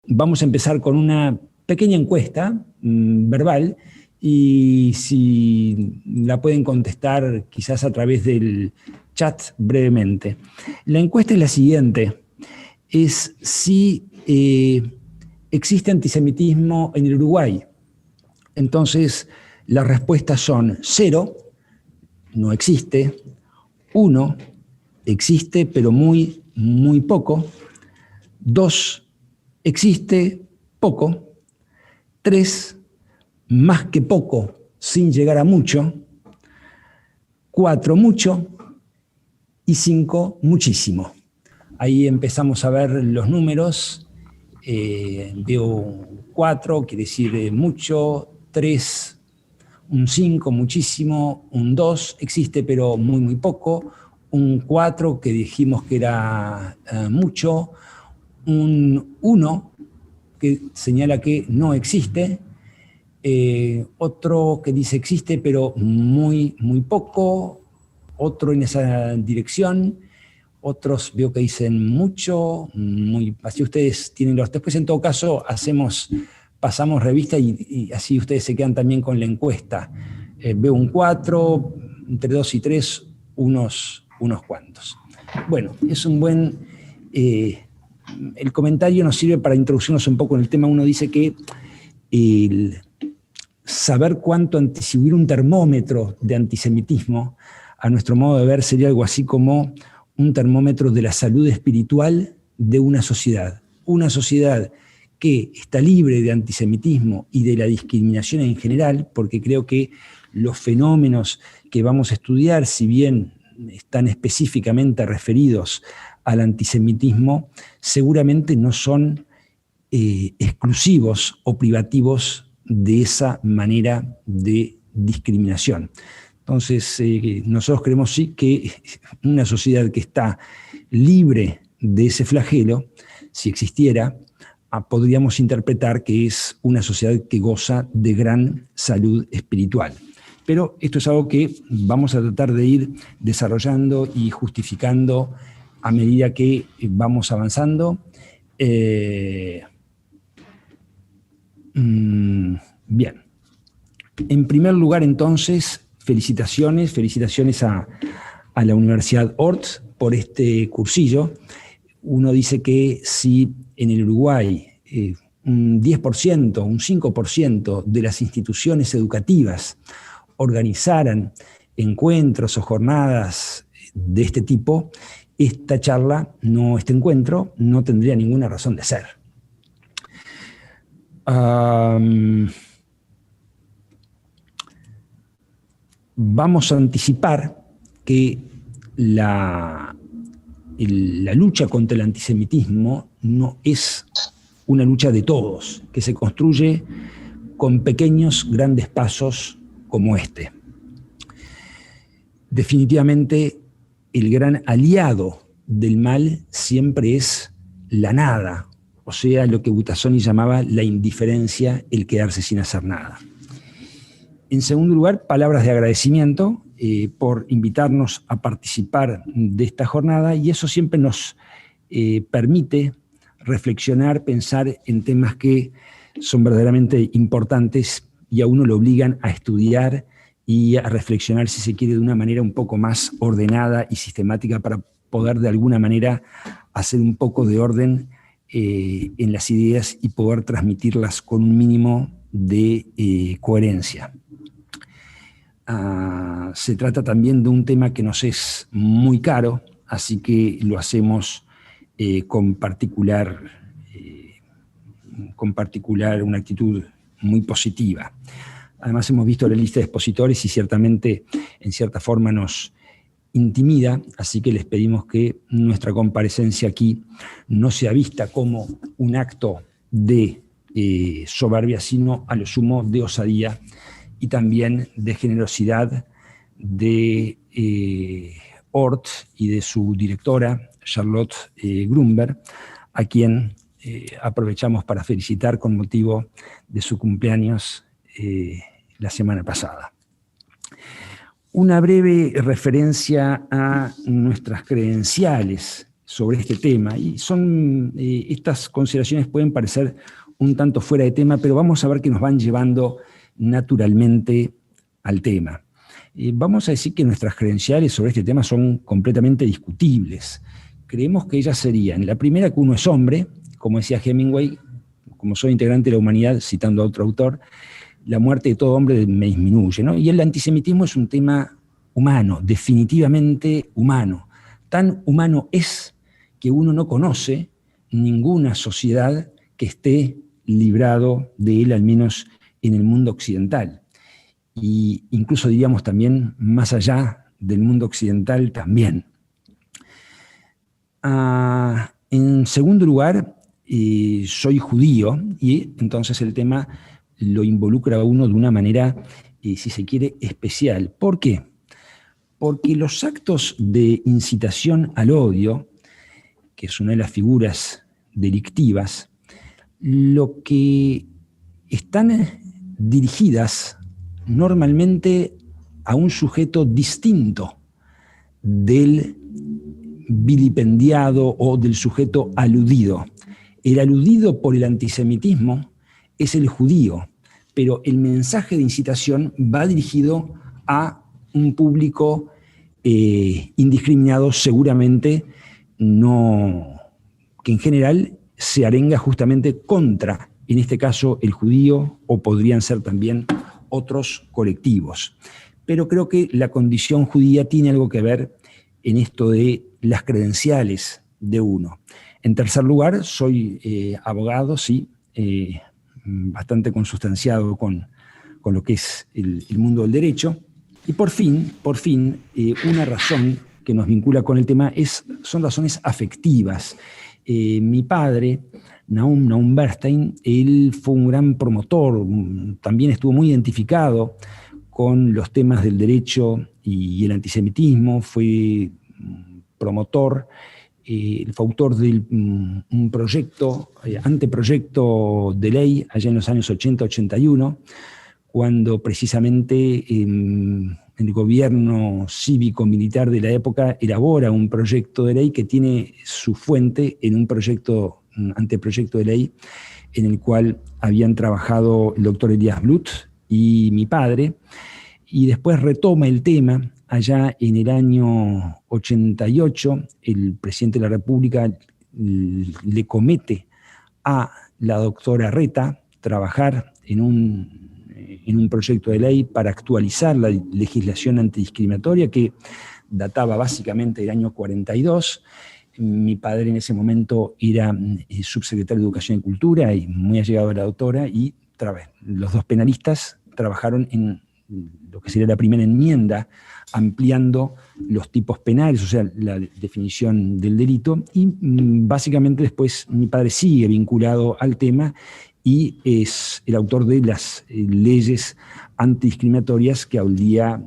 vamos a empezar con una pequeña encuesta verbal, y si la pueden contestar quizás a través del chat brevemente. La encuesta es la siguiente, es si existe antisemitismo en el Uruguay. Entonces, las respuestas son 0, no existe; 1, existe pero muy, muy poco; 2, existe poco; 3, más que poco sin llegar a mucho; 4, mucho; y 5, muchísimo. Ahí empezamos a ver los números. Veo 4, quiere decir mucho; 3, un 5, muchísimo; un 2, existe pero muy, muy poco; un 4, que dijimos que era mucho; un 1, que señala que no existe; otro que dice existe pero muy, muy poco; otro en esa dirección; otros veo que dicen mucho, muy, así ustedes tienen los. Después, en todo caso, pasamos revista y así ustedes se quedan también con la encuesta. Veo un 4, entre 2 y 3, unos cuantos. Bueno, es un buen. El comentario nos sirve para introducirnos un poco en el tema. Uno dice que el saber cuánto, si hubiera un termómetro de antisemitismo, a nuestro modo de ver, sería algo así como un termómetro de la salud espiritual de una sociedad. Una sociedad que está libre de antisemitismo y de la discriminación en general, porque creo que los fenómenos que vamos a estudiar, si bien están específicamente referidos al antisemitismo, seguramente no son exclusivos o privativos de esa manera de discriminación. Entonces, nosotros creemos sí que una sociedad que está libre de ese flagelo, si existiera, podríamos interpretar que es una sociedad que goza de gran salud espiritual. Pero esto es algo que vamos a tratar de ir desarrollando y justificando a medida que vamos avanzando. Bien. En primer lugar, entonces, felicitaciones a la Universidad Ort por este cursillo. Uno dice que si en el Uruguay un 10%, un 5% de las instituciones educativas organizaran encuentros o jornadas de este tipo, esta charla, este encuentro, no tendría ninguna razón de ser. Vamos a anticipar que la lucha contra el antisemitismo no es una lucha de todos, que se construye con pequeños, grandes pasos como este. Definitivamente, el gran aliado del mal siempre es la nada, o sea, lo que Guttazzoni llamaba la indiferencia, el quedarse sin hacer nada. En segundo lugar, palabras de agradecimiento por invitarnos a participar de esta jornada, y eso siempre nos permite reflexionar, pensar en temas que son verdaderamente importantes y a uno lo obligan a estudiar y a reflexionar, si se quiere, de una manera un poco más ordenada y sistemática para poder de alguna manera hacer un poco de orden en las ideas y poder transmitirlas con un mínimo de coherencia. Se trata también de un tema que nos es muy caro, así que lo hacemos con particular una actitud muy positiva. Además, hemos visto la lista de expositores y ciertamente, en cierta forma, nos intimida, así que les pedimos que nuestra comparecencia aquí no sea vista como un acto de soberbia, sino a lo sumo de osadía y también de generosidad de Ort y de su directora, Charlotte Grunberg, a quien aprovechamos para felicitar con motivo de su cumpleaños la semana pasada. Una breve referencia a nuestras credenciales. sobre este tema. Y estas consideraciones pueden parecer un tanto fuera de tema, pero vamos a ver que nos van llevando naturalmente al tema. Vamos a decir que nuestras credenciales sobre este tema son completamente discutibles. Creemos que ellas serían, la primera, que uno es hombre, como decía Hemingway, como soy integrante de la humanidad, citando a otro autor, la muerte de todo hombre me disminuye, ¿no? Y el antisemitismo es un tema humano, definitivamente humano. Tan humano es que uno no conoce ninguna sociedad que esté librado de él, al menos en el mundo occidental. Y incluso diríamos también más allá del mundo occidental también. En segundo lugar, soy judío, y entonces el tema lo involucra a uno de una manera, si se quiere, especial. ¿Por qué? Porque los actos de incitación al odio, que es una de las figuras delictivas, lo que están dirigidas normalmente a un sujeto distinto del vilipendiado o del sujeto aludido. El aludido por el antisemitismo es el judío, pero el mensaje de incitación va dirigido a un público indiscriminado, seguramente no, que en general se arenga justamente contra, en este caso, el judío, o podrían ser también otros colectivos. Pero creo que la condición judía tiene algo que ver en esto de las credenciales de uno. En tercer lugar, soy abogado, sí, bastante consustanciado con lo que es el mundo del derecho. Y por fin, una razón que nos vincula con el tema son razones afectivas. Mi padre, Nahum Bernstein, él fue un gran promotor, también estuvo muy identificado con los temas del derecho y el antisemitismo, fue promotor, fue autor de un proyecto, anteproyecto de ley allá en los años 80-81, cuando precisamente el gobierno cívico-militar de la época elabora un proyecto de ley que tiene su fuente en un anteproyecto de ley en el cual habían trabajado el doctor Elías Blut y mi padre, y después retoma el tema. Allá en el año 88, el presidente de la República le comete a la doctora Reta trabajar en un proyecto de ley para actualizar la legislación antidiscriminatoria que databa básicamente del año 42. Mi padre en ese momento era subsecretario de Educación y Cultura y muy allegado a la doctora, y los dos penalistas trabajaron en lo que sería la primera enmienda, ampliando los tipos penales, o sea, la definición del delito, y básicamente después mi padre sigue vinculado al tema y es el autor de las leyes antidiscriminatorias que hoy día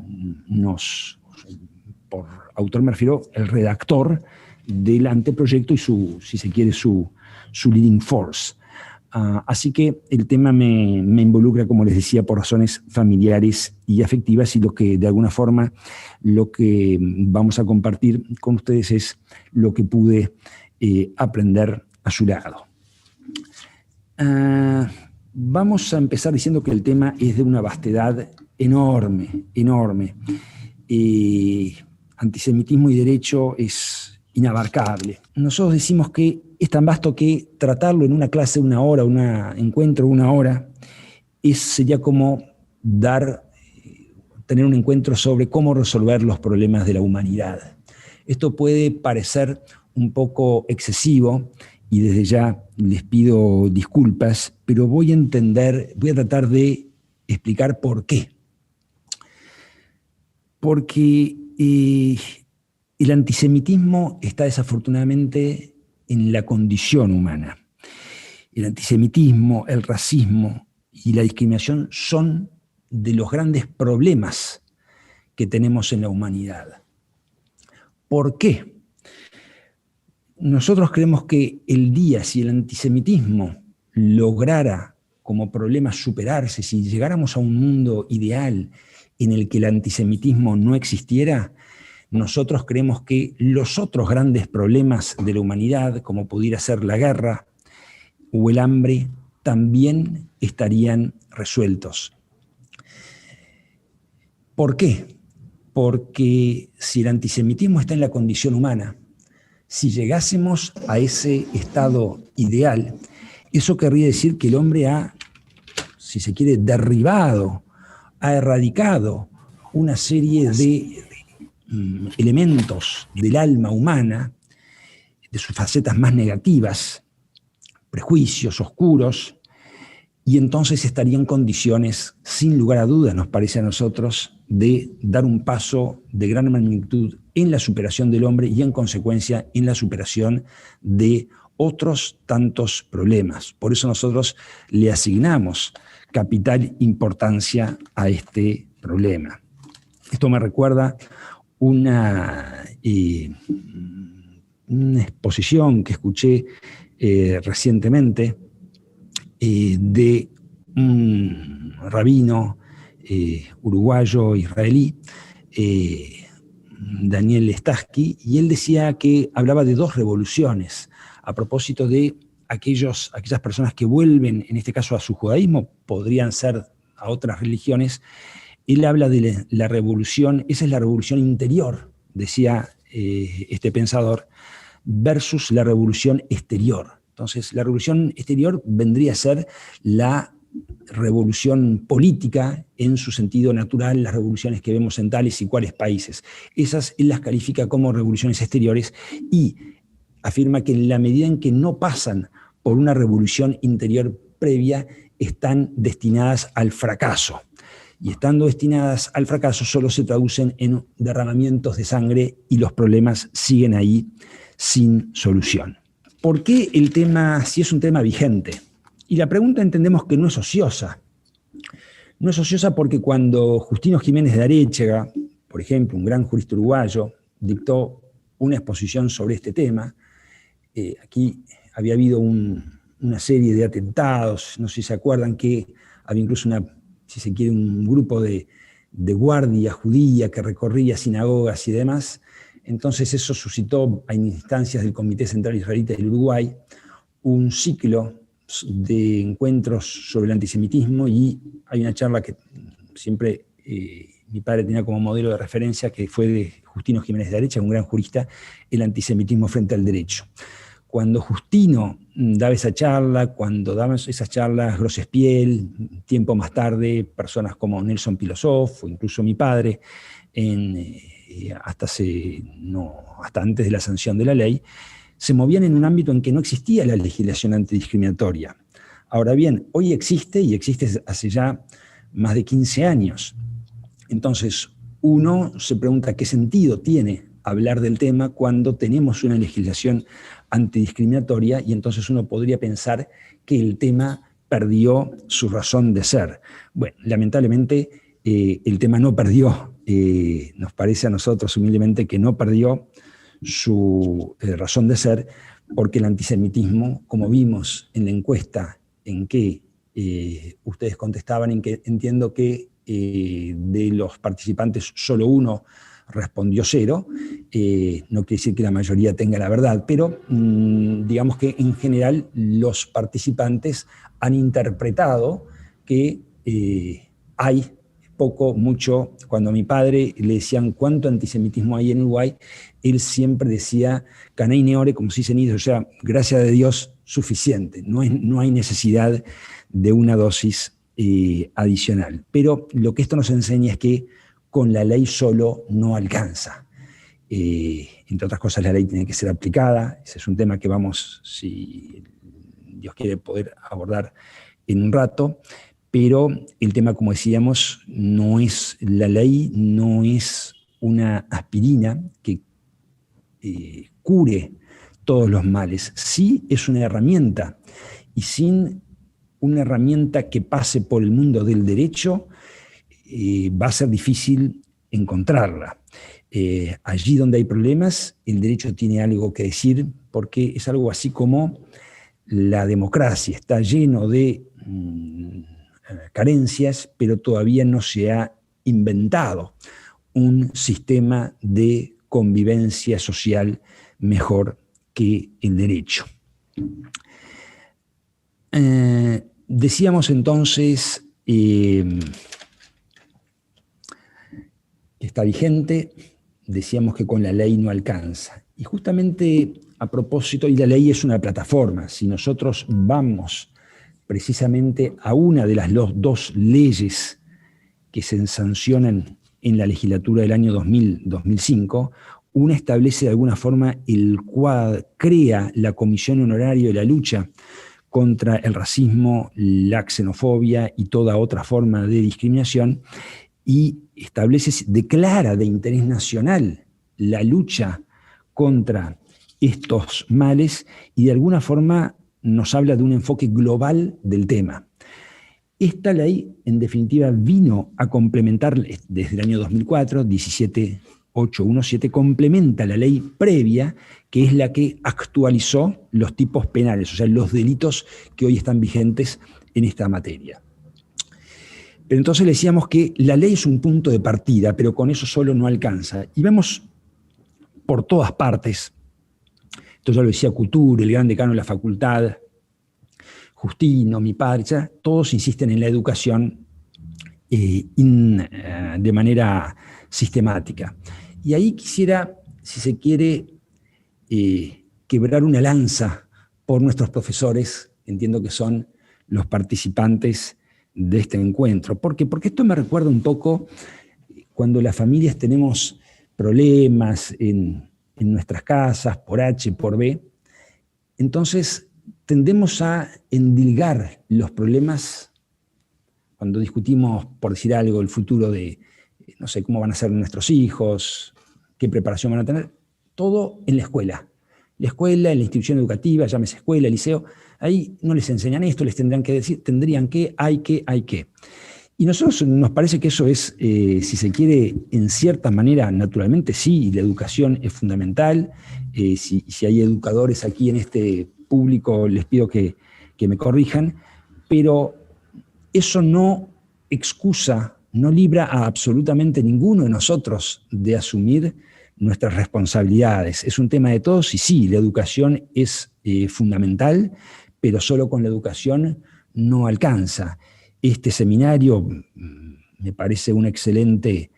por autor me refiero, el redactor del anteproyecto y si se quiere, su leading force. Así que el tema me involucra, como les decía, por razones familiares y afectivas, y de alguna forma lo que vamos a compartir con ustedes es lo que pude aprender a su lado. Vamos a empezar diciendo que el tema es de una vastedad enorme, enorme. Antisemitismo y derecho es inabarcable. Nosotros decimos que es tan vasto que tratarlo en una clase una hora, un encuentro una hora, sería como tener un encuentro sobre cómo resolver los problemas de la humanidad. Esto puede parecer un poco excesivo, y desde ya les pido disculpas, pero voy a tratar de explicar por qué. Porque el antisemitismo está desafortunadamente en la condición humana. El antisemitismo, el racismo y la discriminación son de los grandes problemas que tenemos en la humanidad. ¿Por qué? Nosotros creemos que si el antisemitismo lograra como problema superarse, si llegáramos a un mundo ideal en el que el antisemitismo no existiera, nosotros creemos que los otros grandes problemas de la humanidad, como pudiera ser la guerra o el hambre, también estarían resueltos. ¿Por qué? Porque si el antisemitismo está en la condición humana, si llegásemos a ese estado ideal, eso querría decir que el hombre ha, si se quiere, derribado, ha erradicado una serie de elementos del alma humana, de sus facetas más negativas, prejuicios oscuros, y entonces estaría en condiciones, sin lugar a dudas, nos parece a nosotros, de dar un paso de gran magnitud en la superación del hombre y en consecuencia en la superación de otros tantos problemas. Por eso nosotros le asignamos capital importancia a este problema. Esto me recuerda una exposición que escuché recientemente de un rabino uruguayo israelí, Daniel Starsky, y él decía que hablaba de dos revoluciones a propósito de aquellas personas que vuelven, en este caso a su judaísmo, podrían ser a otras religiones. Él habla de la revolución, esa es la revolución interior, decía este pensador, versus la revolución exterior. Entonces, la revolución exterior vendría a ser la revolución política en su sentido natural, las revoluciones que vemos en tales y cuales países. Esas él las califica como revoluciones exteriores y afirma que en la medida en que no pasan por una revolución interior previa, están destinadas al fracaso. Y estando destinadas al fracaso, solo se traducen en derramamientos de sangre y los problemas siguen ahí sin solución. ¿Por qué el tema, si es un tema vigente? Y la pregunta entendemos que no es ociosa. No es ociosa porque cuando Justino Jiménez de Aréchega, por ejemplo, un gran jurista uruguayo, dictó una exposición sobre este tema, aquí había habido una serie de atentados, no sé si se acuerdan que había incluso si se quiere, un grupo de guardia judía que recorría sinagogas y demás. Entonces eso suscitó a instancias del Comité Central Israelita del Uruguay un ciclo de encuentros sobre el antisemitismo, y hay una charla que siempre mi padre tenía como modelo de referencia, que fue de Justino Jiménez de Aréchega, un gran jurista, El antisemitismo frente al derecho. Cuando Justino daba esa charla, cuando daban esas charlas Grossespiel, tiempo más tarde, personas como Nelson Pilosof o incluso mi padre, hasta antes de la sanción de la ley, se movían en un ámbito en que no existía la legislación antidiscriminatoria. Ahora bien, hoy existe, y existe hace ya más de 15 años. Entonces, uno se pregunta qué sentido tiene hablar del tema cuando tenemos una legislación antidiscriminatoria, y entonces uno podría pensar que el tema perdió su razón de ser. Bueno, lamentablemente el tema no perdió, nos parece a nosotros humildemente que no perdió su razón de ser, porque el antisemitismo, como vimos en la encuesta en que ustedes contestaban, en que entiendo que de los participantes solo uno respondió 0, no quiere decir que la mayoría tenga la verdad, pero digamos que en general los participantes han interpretado que hay poco, mucho. Cuando a mi padre le decían cuánto antisemitismo hay en Uruguay, él siempre decía canei neore, como se dice en inglés, o sea, gracias a Dios, suficiente, no hay necesidad de una dosis adicional. Pero lo que esto nos enseña es que con la ley solo no alcanza. Entre otras cosas, la ley tiene que ser aplicada. Ese es un tema que vamos, si Dios quiere, poder abordar en un rato. Pero el tema, como decíamos, la ley no es una aspirina que cure todos los males. Sí es una herramienta, y sin una herramienta que pase por el mundo del derecho, va a ser difícil encontrarla. Allí donde hay problemas, el derecho tiene algo que decir, porque es algo así como la democracia, está lleno de carencias, pero todavía no se ha inventado un sistema de convivencia social mejor que el derecho. Decíamos entonces que está vigente, decíamos que con la ley no alcanza. Y justamente a propósito, y la ley es una plataforma, si nosotros vamos precisamente a una de las dos leyes que se sancionan en la legislatura del año 2005, una establece de alguna forma crea la Comisión Honoraria de la Lucha contra el racismo, la xenofobia y toda otra forma de discriminación, y declara de interés nacional la lucha contra estos males y de alguna forma nos habla de un enfoque global del tema. Esta ley, en definitiva, vino a complementar, desde el año 2004, 17817, complementa la ley previa, que es la que actualizó los tipos penales, o sea, los delitos que hoy están vigentes en esta materia. Pero entonces le decíamos que la ley es un punto de partida, pero con eso solo no alcanza. Y vemos por todas partes, esto ya lo decía Couture, el gran decano de la facultad, Justino, mi padre, ya, todos insisten en la educación de manera sistemática. Y ahí quisiera, si se quiere, quebrar una lanza por nuestros profesores, entiendo que son los participantes de este encuentro. ¿Por qué? Porque esto me recuerda un poco cuando las familias tenemos problemas en nuestras casas, por H, por B, entonces tendemos a endilgar los problemas cuando discutimos, por decir algo, el futuro de, no sé, cómo van a ser nuestros hijos, qué preparación van a tener, todo en la escuela. La escuela, en la institución educativa, llámese escuela, liceo, ahí no les enseñan esto, les tendrán que decir, hay que. Y nosotros nos parece que eso es, si se quiere, en cierta manera, naturalmente sí, la educación es fundamental. Si hay educadores aquí en este público, les pido que me corrijan, pero eso no excusa, no libra a absolutamente ninguno de nosotros de asumir nuestras responsabilidades. Es un tema de todos y sí, la educación es fundamental, pero solo con la educación no alcanza. Este seminario me parece un excelente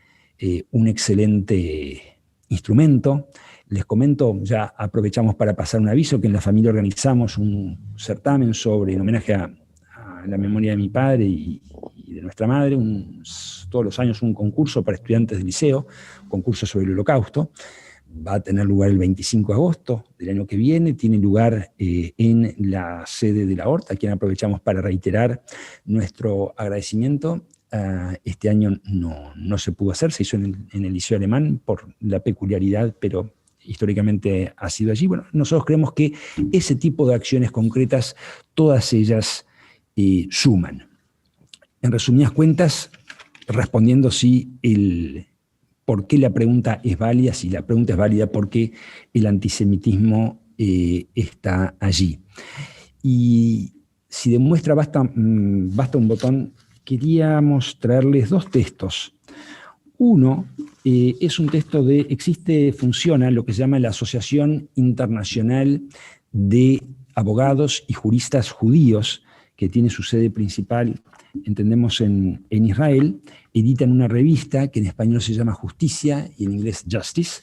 instrumento. Les comento, ya aprovechamos para pasar un aviso, que en la familia organizamos un certamen en homenaje a la memoria de mi padre y de nuestra madre, todos los años un concurso para estudiantes del liceo, un concurso sobre el Holocausto. Va a tener lugar el 25 de agosto del año que viene, tiene lugar en la sede de la Horta, a quien aprovechamos para reiterar nuestro agradecimiento. Este año no se pudo hacer, se hizo en el Liceo Alemán por la peculiaridad, pero históricamente ha sido allí. Bueno, nosotros creemos que ese tipo de acciones concretas, todas ellas suman. En resumidas cuentas, respondiendo por qué la pregunta es válida, si la pregunta es válida, por qué el antisemitismo está allí. Y si demuestra basta un botón, queríamos traerles dos textos. Uno es un texto funciona lo que se llama la Asociación Internacional de Abogados y Juristas Judíos, que tiene su sede principal, entendemos, en Israel. Editan una revista que en español se llama Justicia y en inglés Justice.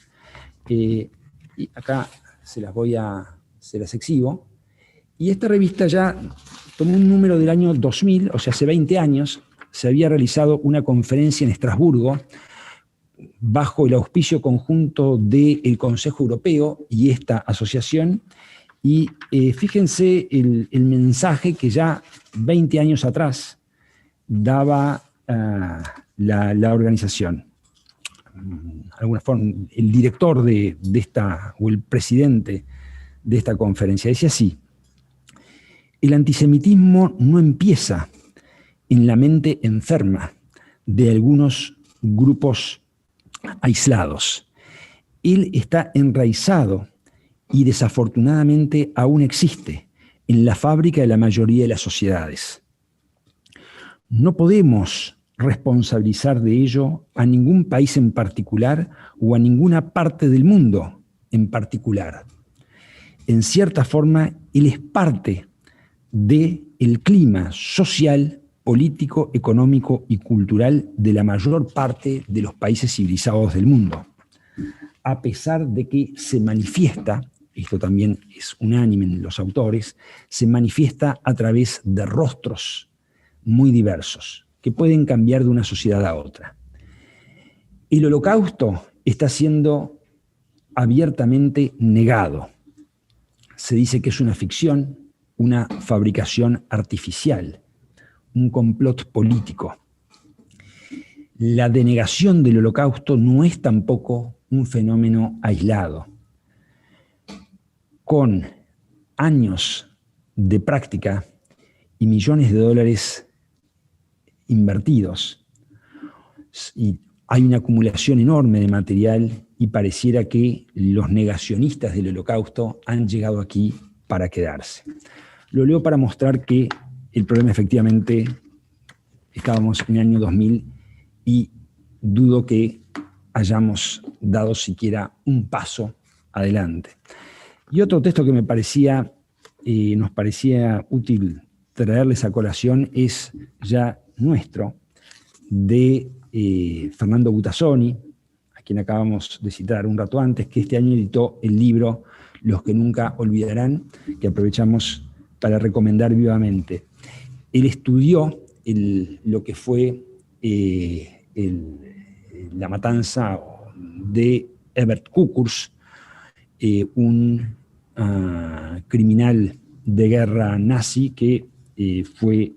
Y acá se las exhibo. Y esta revista ya tomó un número del año 2000, o sea, hace 20 años, se había realizado una conferencia en Estrasburgo bajo el auspicio conjunto del Consejo Europeo y esta asociación. Y fíjense el mensaje que ya 20 años atrás daba la organización. De alguna forma, el director de esta, o el presidente de esta conferencia, decía así: el antisemitismo no empieza en la mente enferma de algunos grupos aislados. Él está enraizado y desafortunadamente aún existe en la fábrica de la mayoría de las sociedades. No podemos responsabilizar de ello a ningún país en particular o a ninguna parte del mundo en particular. En cierta forma, él es parte del clima social, político, económico y cultural de la mayor parte de los países civilizados del mundo. A pesar de que se manifiesta, esto también es unánime en los autores, se manifiesta a través de rostros muy diversos, que pueden cambiar de una sociedad a otra. El Holocausto está siendo abiertamente negado. Se dice que es una ficción, una fabricación artificial, un complot político. La denegación del Holocausto no es tampoco un fenómeno aislado. Con años de práctica y millones de dólares invertidos, y hay una acumulación enorme de material y pareciera que los negacionistas del Holocausto han llegado aquí para quedarse. Lo leo para mostrar que el problema efectivamente, estábamos en el año 2000 y dudo que hayamos dado siquiera un paso adelante. Y otro texto que nos parecía útil traerles a colación es ya nuestro, de Fernando Butazzoni, a quien acabamos de citar un rato antes, que este año editó el libro Los que nunca olvidarán, que aprovechamos para recomendar vivamente. Él estudió lo que fue la matanza de Herbert Kukurs, un criminal de guerra nazi que fue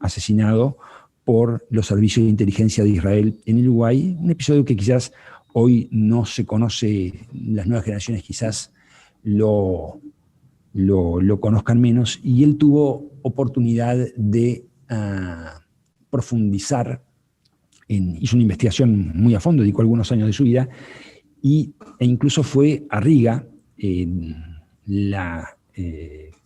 asesinado por los servicios de inteligencia de Israel en el Uruguay, un episodio que quizás hoy no se conoce, las nuevas generaciones quizás lo conozcan menos, y él tuvo oportunidad de profundizar, hizo una investigación muy a fondo, dedicó algunos años de su vida, e incluso fue a Riga, la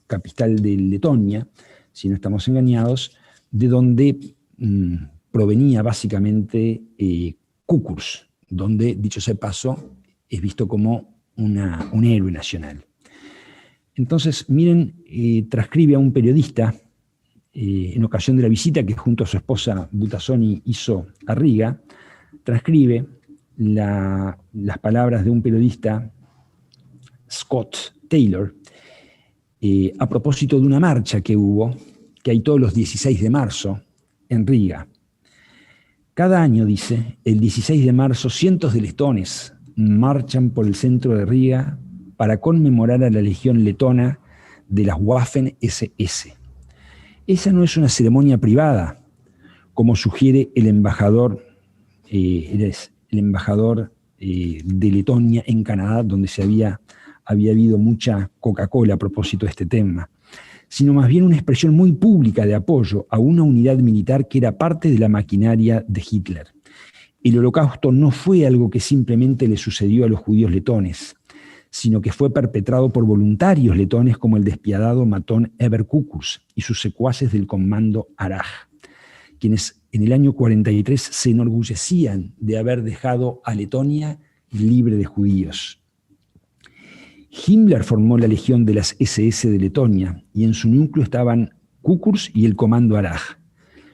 capital de Letonia, si no estamos engañados, de donde provenía básicamente Kukurs, donde, dicho sea de paso, es visto como un héroe nacional. Entonces, miren, transcribe a un periodista en ocasión de la visita que junto a su esposa Butazzoni hizo a Riga, transcribe las palabras de un periodista, Scott Taylor, a propósito de una marcha que hay todos los 16 de marzo en Riga. Cada año, dice, el 16 de marzo, cientos de letones marchan por el centro de Riga para conmemorar a la legión letona de las Waffen-SS. Esa no es una ceremonia privada, como sugiere el embajador de Letonia en Canadá, donde había habido mucha Coca-Cola a propósito de este tema, sino más bien una expresión muy pública de apoyo a una unidad militar que era parte de la maquinaria de Hitler. El Holocausto no fue algo que simplemente le sucedió a los judíos letones, sino que fue perpetrado por voluntarios letones como el despiadado matón Herbert Kukurs y sus secuaces del comando Araj, quienes en el año 43 se enorgullecían de haber dejado a Letonia libre de judíos. Himmler formó la Legión de las SS de Letonia y en su núcleo estaban Kukurs y el comando Araj.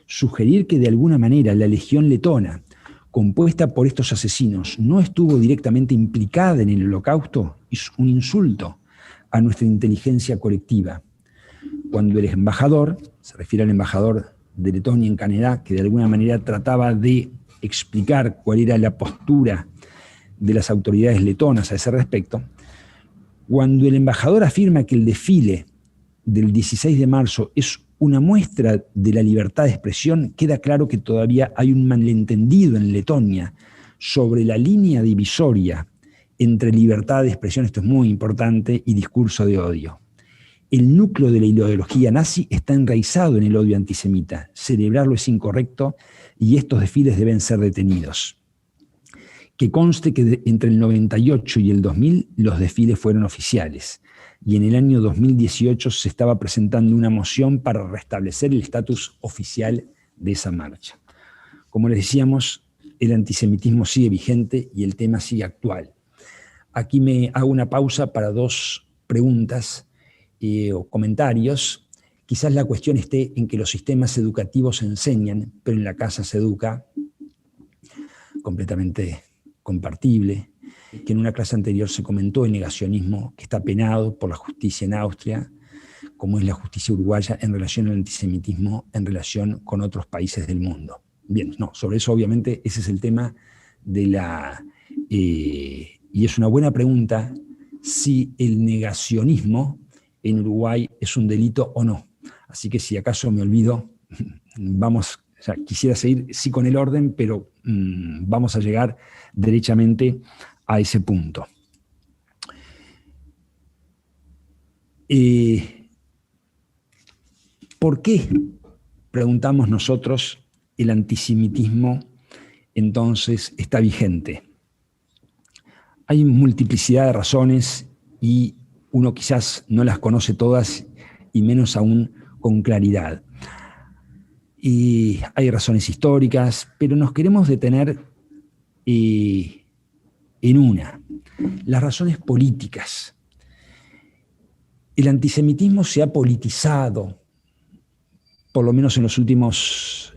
Sugerir que de alguna manera la Legión letona, compuesta por estos asesinos, no estuvo directamente implicada en el Holocausto es un insulto a nuestra inteligencia colectiva. Cuando el embajador, se refiere al embajador de Letonia en Canadá, que de alguna manera trataba de explicar cuál era la postura de las autoridades letonas a ese respecto, cuando el embajador afirma que el desfile del 16 de marzo es una muestra de la libertad de expresión, queda claro que todavía hay un malentendido en Letonia sobre la línea divisoria entre libertad de expresión, esto es muy importante, y discurso de odio. El núcleo de la ideología nazi está enraizado en el odio antisemita. Celebrarlo es incorrecto y estos desfiles deben ser detenidos. Que conste que entre el 98 y el 2000 los desfiles fueron oficiales y en el año 2018 se estaba presentando una moción para restablecer el estatus oficial de esa marcha. Como les decíamos, el antisemitismo sigue vigente y el tema sigue actual. Aquí me hago una pausa para dos preguntas o comentarios. Quizás la cuestión esté en que los sistemas educativos enseñan, pero en la casa se educa, completamente compartible, que en una clase anterior se comentó el negacionismo que está penado por la justicia en Austria, como es la justicia uruguaya en relación al antisemitismo en relación con otros países del mundo. Bien, no, sobre eso obviamente ese es el tema de la... y es una buena pregunta si el negacionismo en Uruguay es un delito o no. Así que si acaso me olvido, vamos, o sea, quisiera seguir sí con el orden, pero vamos a llegar derechamente a ese punto. ¿Por qué, preguntamos nosotros, el antisemitismo entonces está vigente? Hay multiplicidad de razones y uno quizás no las conoce todas y menos aún con claridad. Y hay razones históricas, pero nos queremos detener en una, las razones políticas. El antisemitismo se ha politizado, por lo menos en los últimos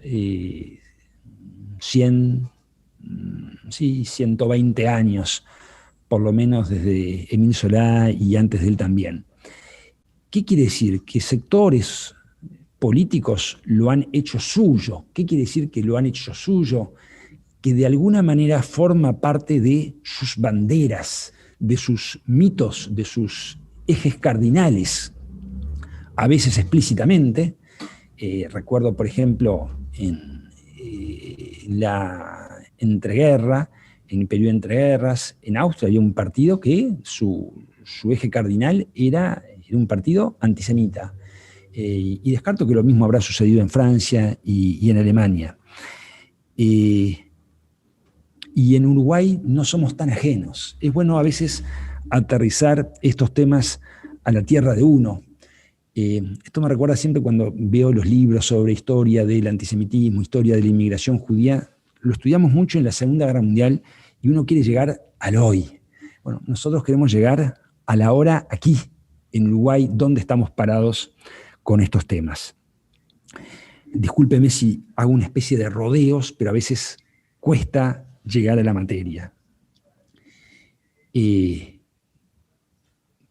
120 años, por lo menos desde Émile Zola y antes de él también. ¿Qué quiere decir? Que sectores políticos lo han hecho suyo. ¿Qué quiere decir que lo han hecho suyo? Que de alguna manera forma parte de sus banderas, de sus mitos, de sus ejes cardinales, a veces explícitamente. Recuerdo, por ejemplo, en la entreguerra, en el periodo de entreguerras, en Austria había un partido que su eje cardinal era un partido antisemita. Y descarto que lo mismo habrá sucedido en Francia y en Alemania. Y en Uruguay no somos tan ajenos. Es bueno a veces aterrizar estos temas a la tierra de uno. Esto me recuerda siempre cuando veo los libros sobre historia del antisemitismo, historia de la inmigración judía. Lo estudiamos mucho en la Segunda Guerra Mundial y uno quiere llegar al hoy. Bueno, nosotros queremos llegar a la hora aquí, en Uruguay, donde estamos parados con estos temas. Discúlpeme si hago una especie de rodeos, pero a veces cuesta llegar a la materia.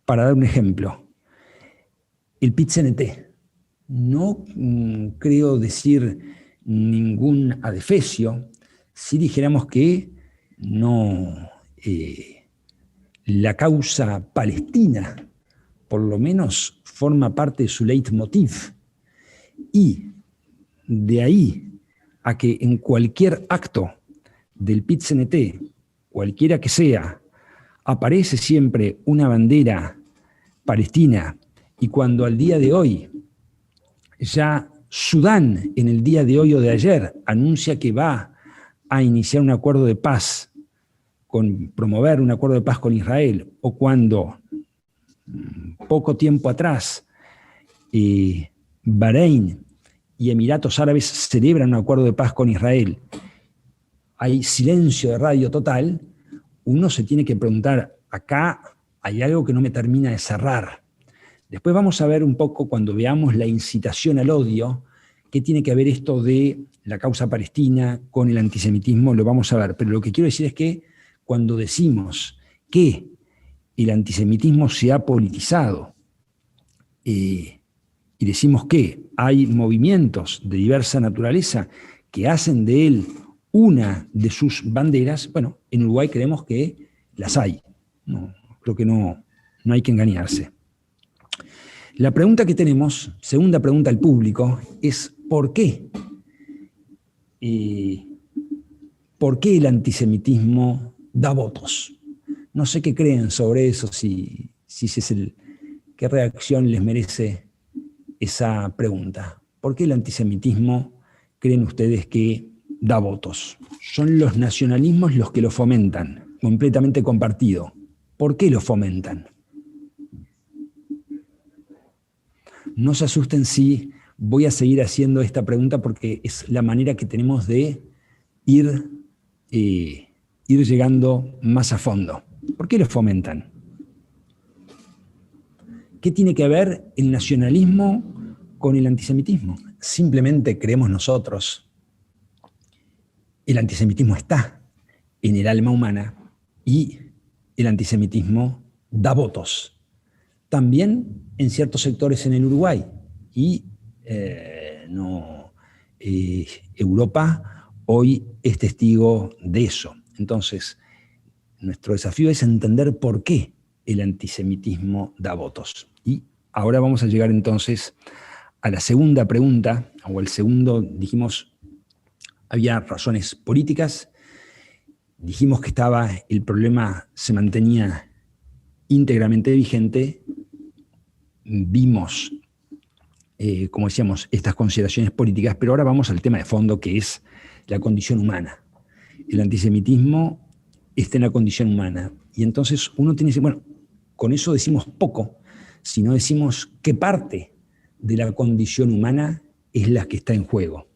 Para dar un ejemplo, el PIT-CNT. No creo decir ningún adefesio si dijéramos que no, la causa palestina, por lo menos, forma parte de su leitmotiv. Y de ahí a que en cualquier acto del PIT-CNT, cualquiera que sea, aparece siempre una bandera palestina, y cuando al día de hoy, ya Sudán, en el día de hoy o de ayer, anuncia que va a iniciar un acuerdo de paz, promover un acuerdo de paz con Israel, o cuando poco tiempo atrás Bahrein y Emiratos Árabes celebran un acuerdo de paz con Israel, hay silencio de radio total, uno se tiene que preguntar, acá hay algo que no me termina de cerrar. Después vamos a ver un poco, cuando veamos la incitación al odio, qué tiene que ver esto de la causa palestina con el antisemitismo, lo vamos a ver. Pero lo que quiero decir es que cuando decimos que el antisemitismo se ha politizado y decimos que hay movimientos de diversa naturaleza que hacen de él una de sus banderas, bueno, en Uruguay creemos que las hay. No, creo que no hay que engañarse. La pregunta que tenemos, segunda pregunta al público, es ¿por qué? ¿Por qué el antisemitismo da votos? No sé qué creen sobre eso, si es qué reacción les merece esa pregunta. ¿Por qué el antisemitismo creen ustedes que da votos? Son los nacionalismos los que lo fomentan, completamente compartido. ¿Por qué lo fomentan? No se asusten si voy a seguir haciendo esta pregunta porque es la manera que tenemos de ir, ir llegando más a fondo. ¿Por qué lo fomentan? ¿Qué tiene que ver el nacionalismo con el antisemitismo? Simplemente creemos nosotros, el antisemitismo está en el alma humana y el antisemitismo da votos. También en ciertos sectores en el Uruguay y Europa hoy es testigo de eso. Entonces, nuestro desafío es entender por qué el antisemitismo da votos. Y ahora vamos a llegar entonces a la segunda pregunta, o el segundo, dijimos, había razones políticas, dijimos que el problema se mantenía íntegramente vigente, vimos, como decíamos, estas consideraciones políticas, pero ahora vamos al tema de fondo, que es la condición humana. El antisemitismo está en la condición humana. Y entonces uno tiene que decir, bueno, con eso decimos poco, si no decimos qué parte de la condición humana es la que está en juego.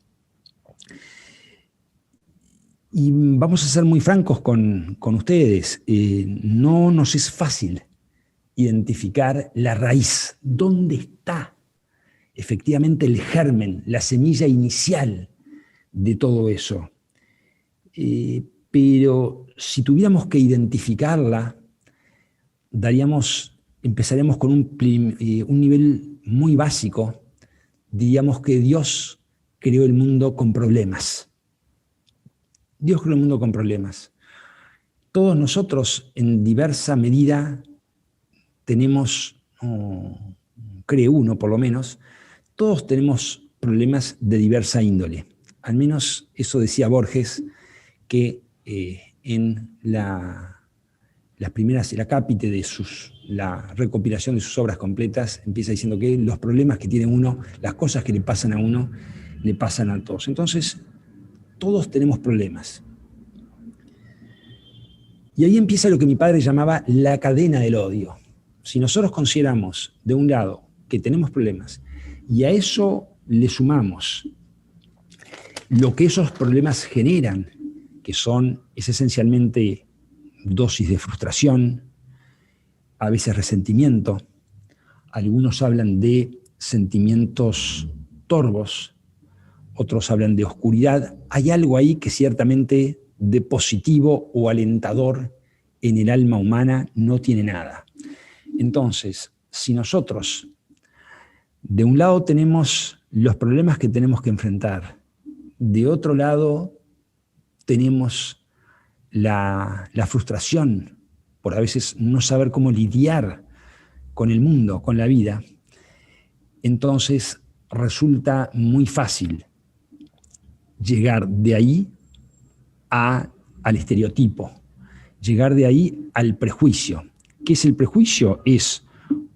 Y vamos a ser muy francos con ustedes, no nos es fácil identificar la raíz, dónde está efectivamente el germen, la semilla inicial de todo eso. Pero si tuviéramos que identificarla, empezaríamos con un nivel muy básico. Diríamos que Dios creó el mundo con problemas. Dios creó el mundo con problemas. Todos nosotros, en diversa medida, tenemos, cree uno por lo menos, todos tenemos problemas de diversa índole. Al menos eso decía Borges, que en la cápite de la recopilación de sus obras completas empieza diciendo que los problemas que tiene uno, las cosas que le pasan a uno, le pasan a todos. Entonces, todos tenemos problemas. Y ahí empieza lo que mi padre llamaba la cadena del odio. Si nosotros consideramos, de un lado, que tenemos problemas, y a eso le sumamos lo que esos problemas generan, que es esencialmente dosis de frustración, a veces resentimiento, algunos hablan de sentimientos torvos, otros hablan de oscuridad. Hay algo ahí que ciertamente de positivo o alentador en el alma humana no tiene nada. Entonces, si nosotros de un lado tenemos los problemas que tenemos que enfrentar, de otro lado tenemos la frustración por a veces no saber cómo lidiar con el mundo, con la vida, entonces resulta muy fácil llegar de ahí al estereotipo, llegar de ahí al prejuicio. ¿Qué es el prejuicio? Es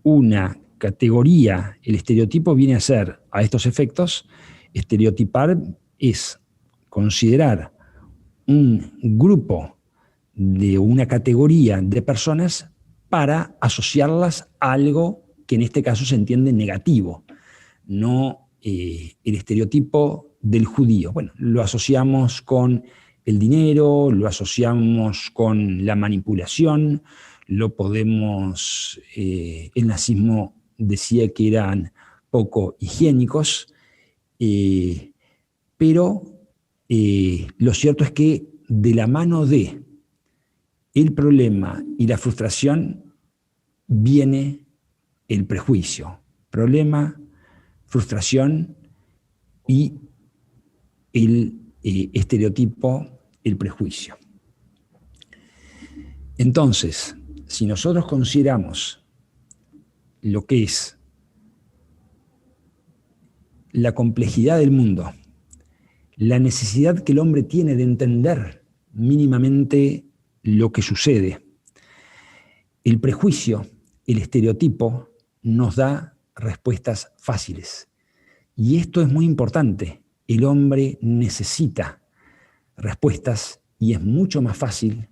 una categoría, el estereotipo viene a ser, a estos efectos, estereotipar es considerar un grupo de una categoría de personas para asociarlas a algo que en este caso se entiende negativo, no el estereotipo del judío. Bueno, lo asociamos con el dinero, lo asociamos con la manipulación, lo podemos, el nazismo decía que eran poco higiénicos, pero lo cierto es que de la mano de el problema y la frustración viene el prejuicio. Problema, frustración y el estereotipo, el prejuicio. Entonces, si nosotros consideramos lo que es la complejidad del mundo, la necesidad que el hombre tiene de entender mínimamente lo que sucede, el prejuicio, el estereotipo, nos da respuestas fáciles. Y esto es muy importante. El hombre necesita respuestas y es mucho más fácil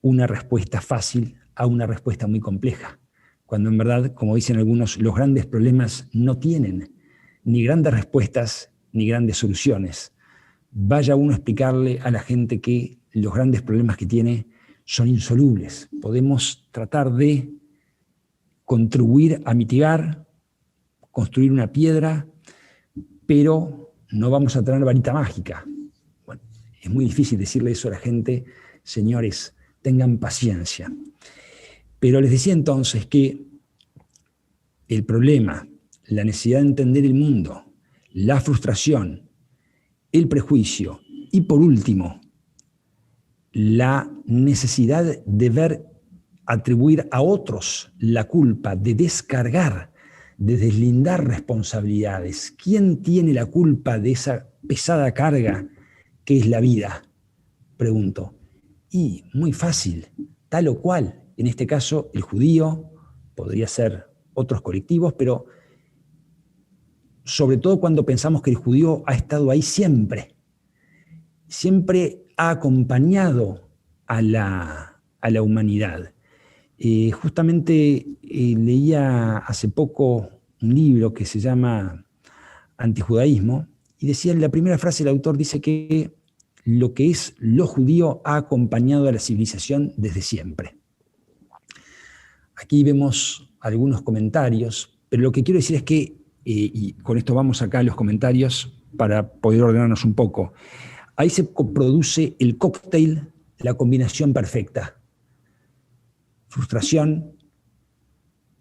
una respuesta fácil a una respuesta muy compleja. Cuando en verdad, como dicen algunos, los grandes problemas no tienen ni grandes respuestas ni grandes soluciones. vaya uno a explicarle a la gente que los grandes problemas que tiene son insolubles. Podemos tratar de contribuir a mitigar, construir una piedra, pero no vamos a tener varita mágica. Bueno, es muy difícil decirle eso a la gente. Señores, tengan paciencia. Pero les decía entonces que el problema, la necesidad de entender el mundo, la frustración, el prejuicio y, por último, la necesidad de ver atribuir a otros la culpa, de descargar, de deslindar responsabilidades. ¿Quién tiene la culpa de esa pesada carga que es la vida? Pregunto. Y muy fácil, tal o cual. En este caso, el judío, podría ser otros colectivos, pero sobre todo cuando pensamos que el judío ha estado ahí siempre. Siempre ha acompañado a la humanidad. Justamente leía hace poco un libro que se llama Antijudaísmo, y decía, en la primera frase el autor dice que lo que es lo judío ha acompañado a la civilización desde siempre. Aquí vemos algunos comentarios, pero lo que quiero decir es que, y con esto vamos acá a los comentarios para poder ordenarnos un poco, ahí se produce el cóctel, la combinación perfecta. Frustración,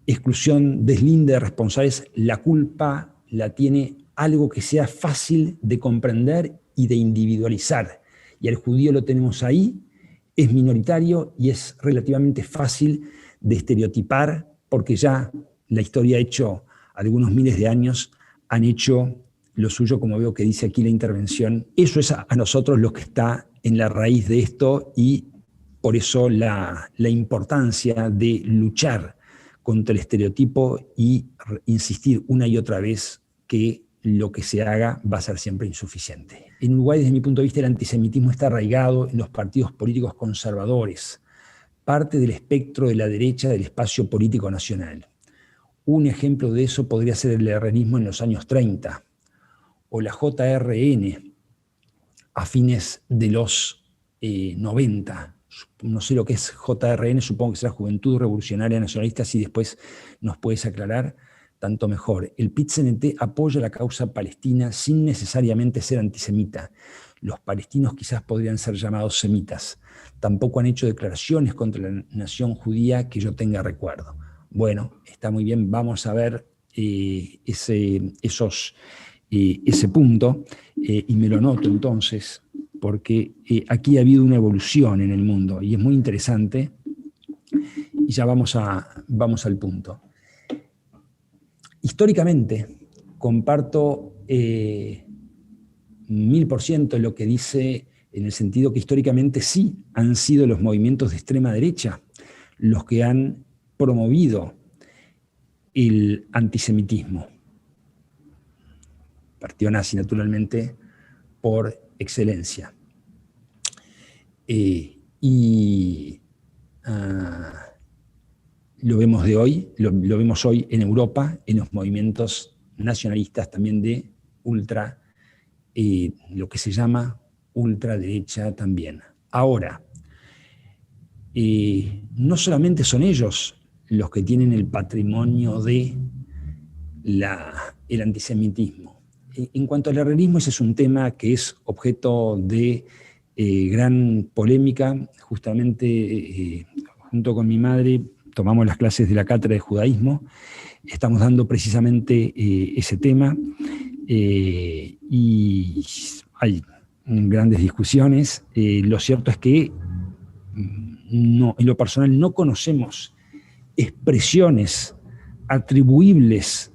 exclusión, deslinde de responsables, la culpa la tiene algo que sea fácil de comprender y de individualizar. Y al judío lo tenemos ahí, es minoritario y es relativamente fácil de estereotipar, porque ya la historia ha hecho algunos miles de años, han hecho lo suyo, como veo que dice aquí la intervención. Eso es a nosotros lo que está en la raíz de esto, y por eso la importancia de luchar contra el estereotipo y insistir una y otra vez que lo que se haga va a ser siempre insuficiente. En Uruguay, desde mi punto de vista, el antisemitismo está arraigado en los partidos políticos conservadores, parte del espectro de la derecha del espacio político nacional. Un ejemplo de eso podría ser el herrerismo en los años 30, o la JRN a fines de los 90. No sé lo que es JRN, supongo que será Juventud Revolucionaria Nacionalista, si después nos puedes aclarar, tanto mejor. El PIT-CNT apoya la causa palestina sin necesariamente ser antisemita. Los palestinos quizás podrían ser llamados semitas. Tampoco han hecho declaraciones contra la nación judía que yo tenga recuerdo. Bueno, está muy bien, vamos a ver ese punto, y me lo noto entonces, porque aquí ha habido una evolución en el mundo y es muy interesante, y ya vamos al punto. Históricamente, comparto 1000% lo que dice, en el sentido que históricamente sí han sido los movimientos de extrema derecha los que han promovido el antisemitismo. Partido nazi, naturalmente, por excelencia. Lo vemos lo vemos hoy en Europa, en los movimientos nacionalistas también de ultra, lo que se llama ultraderecha también. Ahora, no solamente son ellos los que tienen el patrimonio de el antisemitismo. En cuanto al herrerismo, ese es un tema que es objeto de gran polémica. Justamente, junto con mi madre, tomamos las clases de la cátedra de judaísmo. Estamos dando precisamente ese tema, y hay grandes discusiones. Lo cierto es que en lo personal no conocemos expresiones atribuibles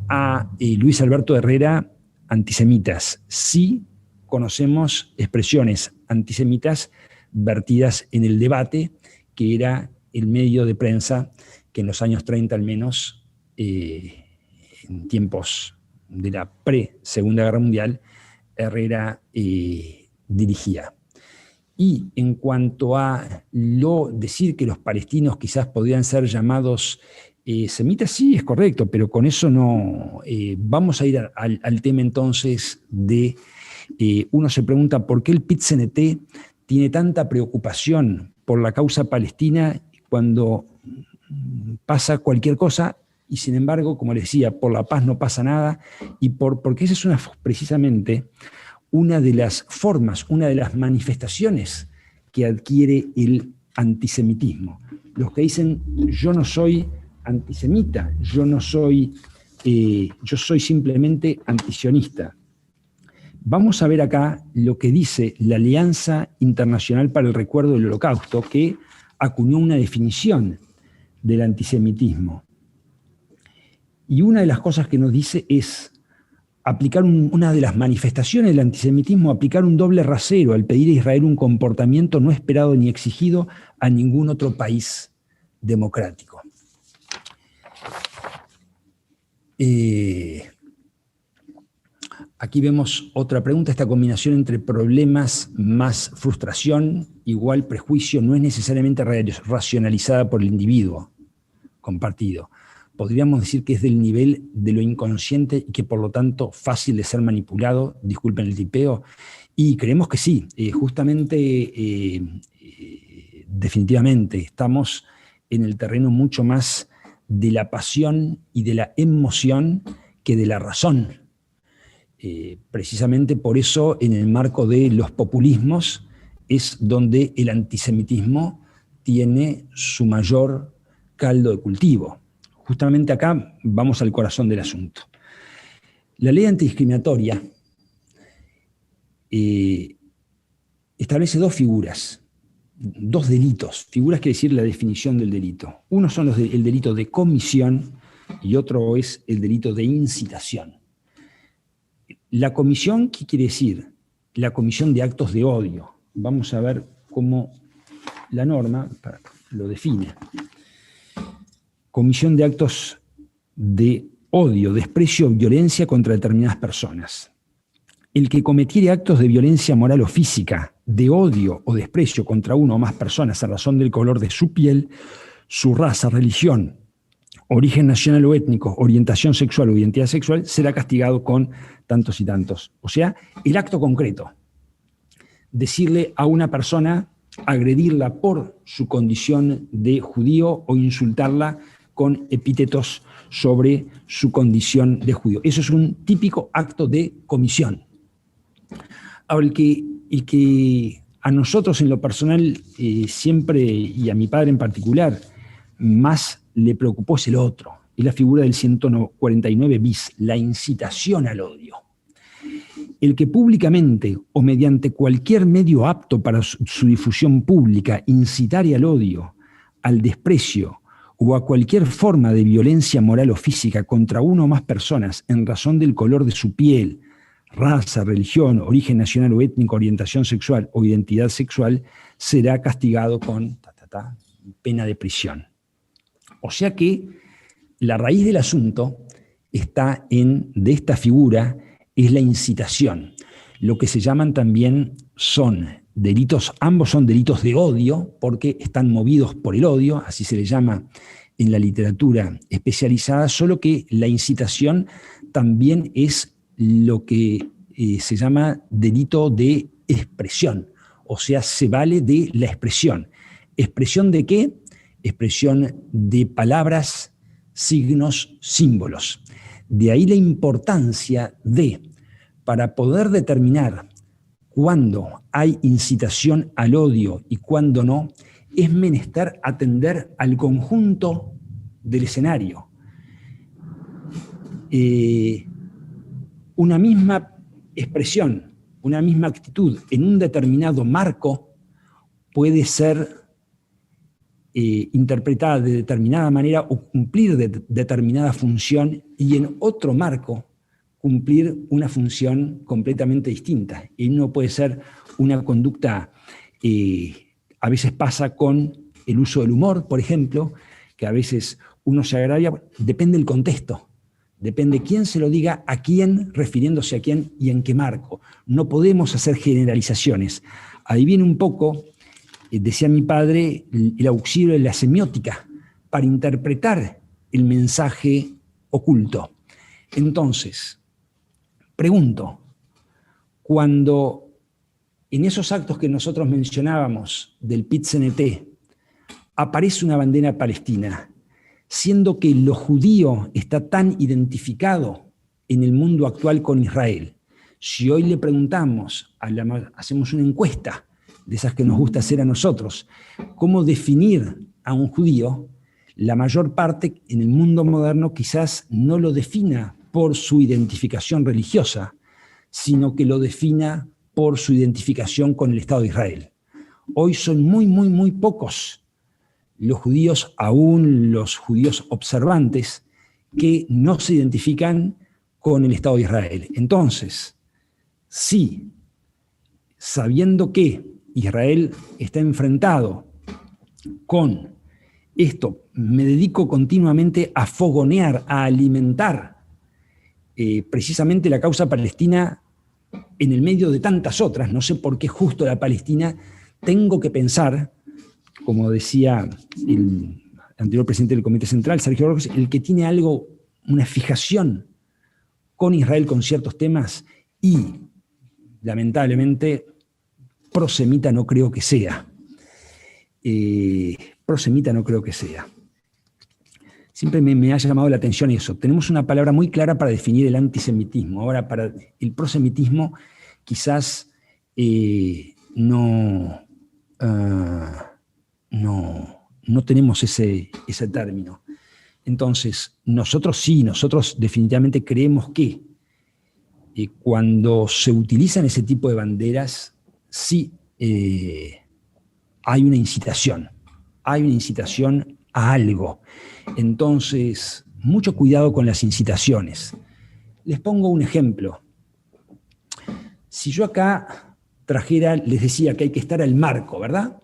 a Luis Alberto Herrera antisemitas. Sí conocemos expresiones antisemitas vertidas en el debate, que era el medio de prensa que en los años 30 al menos, en tiempos de la pre-Segunda Guerra Mundial, Herrera dirigía. Y en cuanto a decir que los palestinos quizás podrían ser llamados semitas, sí, es correcto, pero con eso no. Vamos a ir al tema entonces de Uno se pregunta por qué el PIT-CNT tiene tanta preocupación por la causa palestina cuando pasa cualquier cosa, y sin embargo, como les decía, por la paz no pasa nada, y porque esa es precisamente una de las formas, una de las manifestaciones que adquiere el antisemitismo. Los que dicen, yo no soy antisemita, yo soy simplemente antisionista. Vamos a ver acá lo que dice la Alianza Internacional para el Recuerdo del Holocausto, que acuñó una definición del antisemitismo. Y una de las cosas que nos dice es aplicar una de las manifestaciones del antisemitismo, aplicar un doble rasero al pedir a Israel un comportamiento no esperado ni exigido a ningún otro país democrático. Aquí vemos otra pregunta. Esta combinación entre problemas más frustración igual prejuicio no es necesariamente racionalizada por el individuo compartido. Podríamos decir que es del nivel de lo inconsciente y que por lo tanto fácil de ser manipulado, disculpen el tipeo, y creemos que sí, justamente, definitivamente, estamos en el terreno mucho más de la pasión y de la emoción que de la razón. Precisamente por eso, en el marco de los populismos, es donde el antisemitismo tiene su mayor caldo de cultivo. Justamente acá vamos al corazón del asunto. La ley antidiscriminatoria establece dos figuras, dos delitos. Figuras quiere decir la definición del delito. Uno son el delito de comisión y otro es el delito de incitación. La comisión, ¿qué quiere decir? La comisión de actos de odio. Vamos a ver cómo la norma lo define. Comisión de actos de odio, desprecio o violencia contra determinadas personas. El que cometiere actos de violencia moral o física, de odio o desprecio contra uno o más personas a razón del color de su piel, su raza, religión, origen nacional o étnico, orientación sexual o identidad sexual, será castigado con tantos y tantos. O sea, el acto concreto. Decirle a una persona, agredirla por su condición de judío o insultarla con epítetos sobre su condición de judío. Eso es un típico acto de comisión. Ahora, el que a nosotros en lo personal siempre, y a mi padre en particular, más le preocupó es el otro. Es la figura del 149 bis, la incitación al odio. El que públicamente o mediante cualquier medio apto para su difusión pública incitare al odio, al desprecio o a cualquier forma de violencia moral o física contra una o más personas en razón del color de su piel, raza, religión, origen nacional o étnico, orientación sexual o identidad sexual, será castigado con pena de prisión. O sea que la raíz del asunto está de esta figura, es la incitación. Lo que se llaman también son delitos, ambos son delitos de odio, porque están movidos por el odio, así se le llama en la literatura especializada, solo que la incitación también es lo que se llama delito de expresión, o sea, se vale de la expresión. ¿Expresión de qué? Expresión de palabras, signos, símbolos. De ahí la importancia para poder determinar cuándo hay incitación al odio y cuándo no, es menester atender al conjunto del escenario. Una misma expresión, una misma actitud en un determinado marco puede ser interpretada de determinada manera o cumplir determinada función y en otro marco cumplir una función completamente distinta. Y no puede ser una conducta, a veces pasa con el uso del humor, por ejemplo, que a veces uno se agravia, depende del contexto, depende quién se lo diga, a quién, refiriéndose a quién y en qué marco. No podemos hacer generalizaciones. Ahí viene un poco, decía mi padre, el auxilio de la semiótica para interpretar el mensaje oculto. Entonces, pregunto, cuando en esos actos que nosotros mencionábamos del PIT-CNT aparece una bandera palestina, siendo que lo judío está tan identificado en el mundo actual con Israel. Si hoy le preguntamos, hacemos una encuesta de esas que nos gusta hacer a nosotros, cómo definir a un judío, la mayor parte en el mundo moderno quizás no lo defina por su identificación religiosa, sino que lo defina por su identificación con el Estado de Israel. Hoy son muy pocos los judíos, aún los judíos observantes, que no se identifican con el Estado de Israel. Entonces, sí, sabiendo que Israel está enfrentado con esto, me dedico continuamente a fogonear, a alimentar precisamente la causa palestina en el medio de tantas otras. No sé por qué justo la Palestina. Tengo que pensar, como decía el anterior presidente del Comité Central, Sergio Borges, el que tiene algo, una fijación con Israel con ciertos temas, y lamentablemente prosemita no creo que sea. Prosemita no creo que sea. Siempre me ha llamado la atención eso. Tenemos una palabra muy clara para definir el antisemitismo. Ahora, para el prosemitismo, quizás no tenemos ese término. Entonces, nosotros definitivamente creemos que cuando se utilizan ese tipo de banderas, sí hay una incitación a algo. Entonces, mucho cuidado con las incitaciones. Les pongo un ejemplo. Si yo acá trajera, les decía que hay que estar al marco, ¿verdad?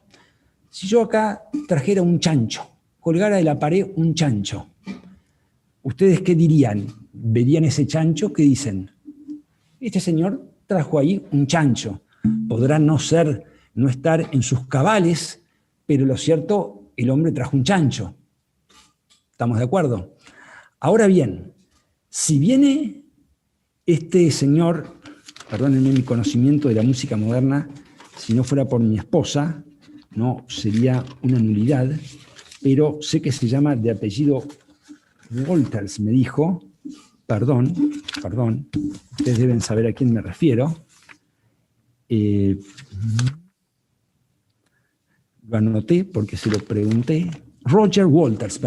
Si yo acá trajera un chancho, colgara de la pared un chancho, ¿ustedes qué dirían? ¿Verían ese chancho? ¿Qué dicen? Este señor trajo ahí un chancho. Podrá no estar en sus cabales, pero lo cierto, el hombre trajo un chancho. ¿Estamos de acuerdo? Ahora bien, si viene este señor, perdónenme mi conocimiento de la música moderna, si no fuera por mi esposa, no sería una nulidad, pero sé que se llama de apellido Walters, me dijo, perdón, ustedes deben saber a quién me refiero. Lo anoté porque se lo pregunté. Roger Walters.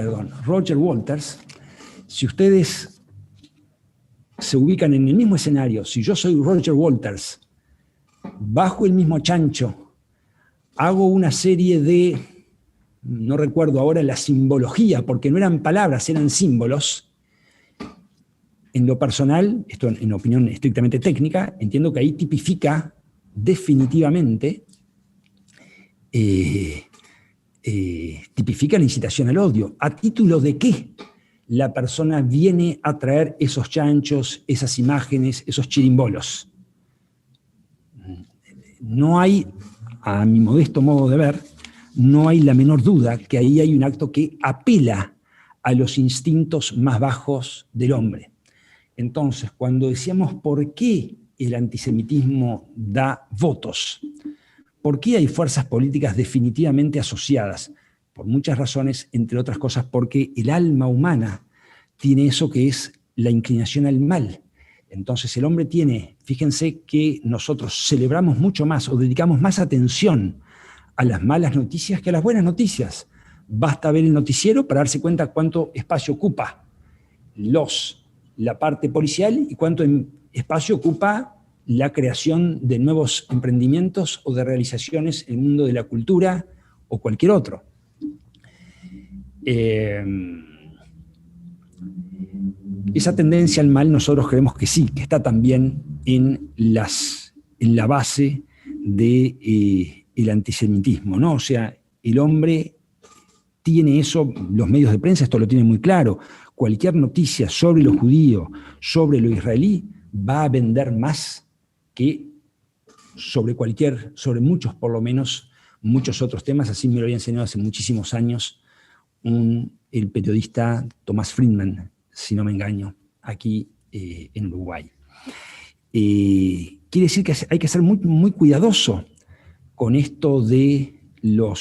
Si ustedes se ubican en el mismo escenario, si yo soy Roger Walters, bajo el mismo chancho, hago una serie de, no recuerdo ahora la simbología, porque no eran palabras, eran símbolos. En lo personal, esto en opinión estrictamente técnica, entiendo que ahí tipifica definitivamente tipifica la incitación al odio. ¿A título de qué la persona viene a traer esos chanchos, esas imágenes, esos chirimbolos? No hay, a mi modesto modo de ver, no hay la menor duda que ahí hay un acto que apela a los instintos más bajos del hombre. Entonces, cuando decíamos por qué el antisemitismo da votos, ¿por qué hay fuerzas políticas definitivamente asociadas? Por muchas razones, entre otras cosas porque el alma humana tiene eso que es la inclinación al mal. Entonces el hombre tiene, fíjense que nosotros celebramos mucho más o dedicamos más atención a las malas noticias que a las buenas noticias. Basta ver el noticiero para darse cuenta cuánto espacio ocupa la parte policial y cuánto espacio ocupa la creación de nuevos emprendimientos o de realizaciones en el mundo de la cultura o cualquier otro. Esa tendencia al mal nosotros creemos que sí, que está también en la base del antisemitismo, ¿no? O sea, el hombre tiene eso, los medios de prensa esto lo tienen muy claro. Cualquier noticia sobre lo judío, sobre lo israelí, va a vender más que sobre muchos, por lo menos, muchos otros temas. Así me lo había enseñado hace muchísimos años el periodista Thomas Friedman, si no me engaño, aquí en Uruguay. quiere decir que hay que ser muy, muy cuidadoso con esto de el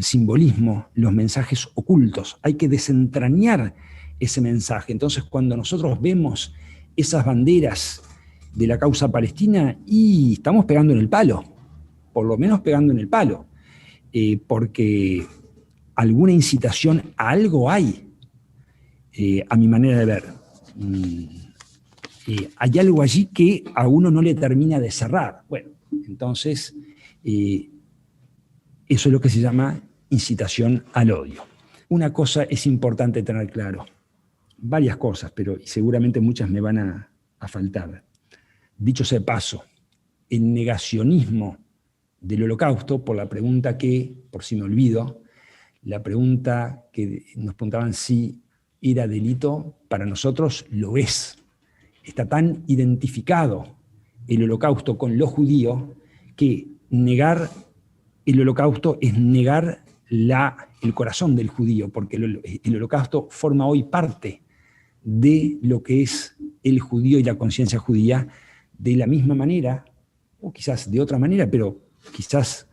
simbolismo, los mensajes ocultos. Hay que desentrañar ese mensaje. Entonces, cuando nosotros vemos esas banderas de la causa palestina, y estamos pegando en el palo, por lo menos pegando en el palo, porque alguna incitación a algo hay, a mi manera de ver. Hay algo allí que a uno no le termina de cerrar. Bueno, entonces, eso es lo que se llama incitación al odio. Una cosa es importante tener claro, varias cosas, pero seguramente muchas me van a faltar. Dicho sea de paso, el negacionismo del Holocausto, por la pregunta que, por si me olvido, la pregunta que nos preguntaban si era delito, para nosotros lo es. Está tan identificado el Holocausto con lo judío que negar el Holocausto es negar el corazón del judío, porque el Holocausto forma hoy parte de lo que es el judío y la conciencia judía, de la misma manera, o quizás de otra manera, pero quizás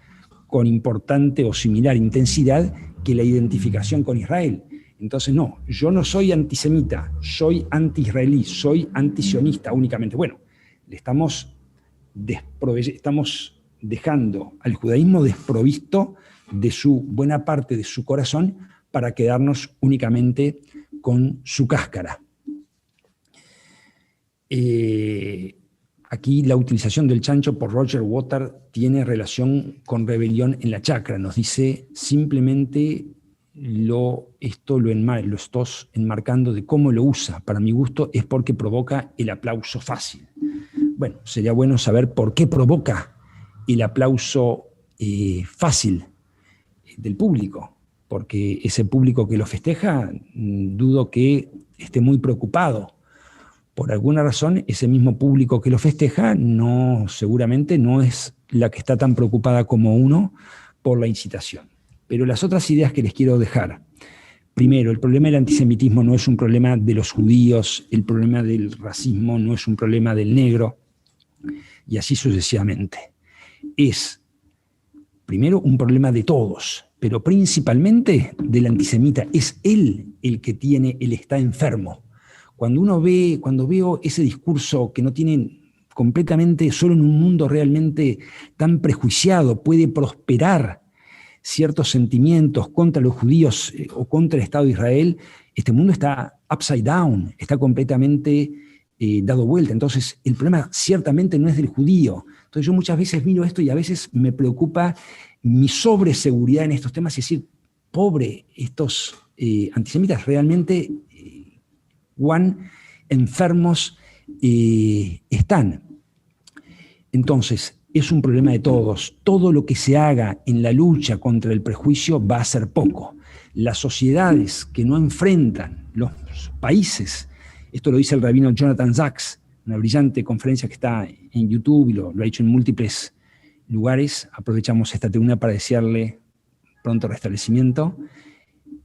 con importante o similar intensidad que la identificación con Israel. Entonces, no, yo no soy antisemita, soy anti-israelí, soy antisionista únicamente. Bueno, le estamos dejando al judaísmo desprovisto de su buena parte de su corazón para quedarnos únicamente con su cáscara. Aquí la utilización del chancho por Roger Waters tiene relación con rebelión en la chacra. Nos dice simplemente esto lo estás enmarcando de cómo lo usa. Para mi gusto es porque provoca el aplauso fácil. Bueno, sería bueno saber por qué provoca el aplauso fácil del público, porque ese público que lo festeja, dudo que esté muy preocupado. Por alguna razón, ese mismo público que lo festeja seguramente no es la que está tan preocupada como uno por la incitación. Pero las otras ideas que les quiero dejar. Primero, el problema del antisemitismo no es un problema de los judíos, el problema del racismo no es un problema del negro, y así sucesivamente. Es, primero, un problema de todos, pero principalmente del antisemita. Es él el que está enfermo. Cuando veo ese discurso que no tiene completamente, solo en un mundo realmente tan prejuiciado, puede prosperar ciertos sentimientos contra los judíos o contra el Estado de Israel, este mundo está upside down, está completamente dado vuelta. Entonces, el problema ciertamente no es del judío. Entonces, yo muchas veces miro esto y a veces me preocupa mi sobreseguridad en estos temas, es decir, pobre, estos antisemitas realmente cuán enfermos están. Entonces, es un problema de todos. Todo lo que se haga en la lucha contra el prejuicio va a ser poco. Las sociedades que no enfrentan, los países, esto lo dice el rabino Jonathan Sachs, una brillante conferencia que está en YouTube y lo ha hecho en múltiples lugares. Aprovechamos esta tribuna para desearle pronto restablecimiento.